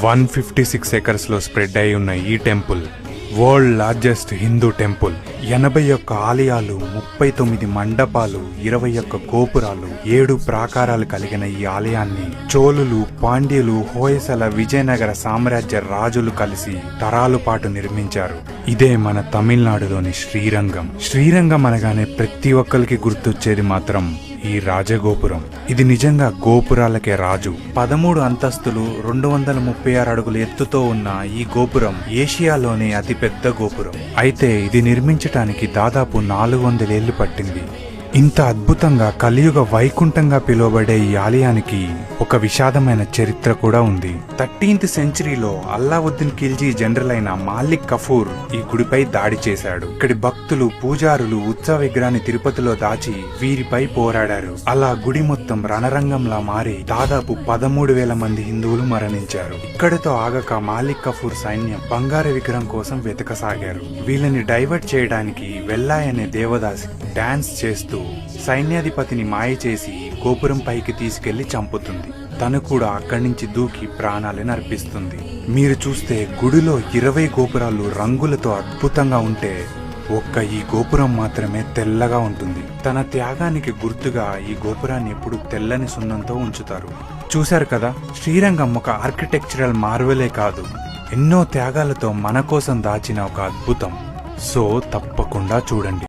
156 acres లో spread అయి ఉన్న ఈ temple world largest Hindu temple. 81 ఆలయాలు, 39 మండపాలు, 21 గోపురాలు, 7 ప్రాకారాలు కలిగిన ఈ ఆలయాన్ని చోళులు, పాండ్యులు, హోయసల, విజయనగర సామ్రాజ్య రాజులు కలిసి తరాల పాటు నిర్మించారు. ఇదే మన తమిళనాడులోని శ్రీరంగం. శ్రీరంగం అనగానే ప్రతి ఒక్కరికి గుర్తొచ్చేది మాత్రం ఈ రాజగోపురం. ఇది నిజంగా గోపురాలకే రాజు. 13 అంతస్తులు, 236 అడుగుల ఎత్తుతో ఉన్న ఈ గోపురం ఏషియాలోనే అతిపెద్ద గోపురం. అయితే ఇది నిర్మించటానికి దాదాపు 400 ఏళ్లు పట్టింది. ఇంత అద్భుతంగా కలియుగ వైకుంఠంగా పిలువబడే ఈ ఆలయానికి ఒక విషాదమైన చరిత్ర కూడా ఉంది. 13th సెంచరీలో అల్లావుద్దీన్ ఖిల్జీ జనరల్ అయిన మాలిక్ కఫూర్ ఈ గుడిపై దాడి చేశాడు. ఇక్కడి భక్తులు, పూజారులు ఉత్సవ విగ్రహాన్ని తిరుపతిలో దాచి వీరిపై పోరాడారు. అలా గుడి మొత్తం రణరంగంలా మారి దాదాపు 13,000 మంది హిందువులు మరణించారు. ఇక్కడితో ఆగక మాలిక్ కఫూర్ సైన్యం బంగారు విగ్రహం కోసం వెతకసాగారు. వీళ్ళని డైవర్ట్ చేయడానికి వెల్లాయ్ అనే దేవదాసి డాన్స్ చేస్తూ సైన్యాధిపతిని మాయ చేసి గోపురం పైకి తీసుకెళ్లి చంపుతుంది. తను కూడా అక్కడి నుంచి దూకి ప్రాణాలను అర్పిస్తుంది. మీరు చూస్తే గుడిలో 20 గోపురాలు రంగులతో అద్భుతంగా ఉంటే ఒక్క ఈ గోపురం మాత్రమే తెల్లగా ఉంటుంది. తన త్యాగానికి గుర్తుగా ఈ గోపురాన్ని ఎప్పుడు తెల్లని సున్నంతో ఉంచుతారు. చూశారు కదా, శ్రీరంగం ఒక ఆర్కిటెక్చరల్ మార్వెలే కాదు, ఎన్నో త్యాగాలతో మన కోసం దాచిన ఒక అద్భుతం. సో తప్పకుండా చూడండి.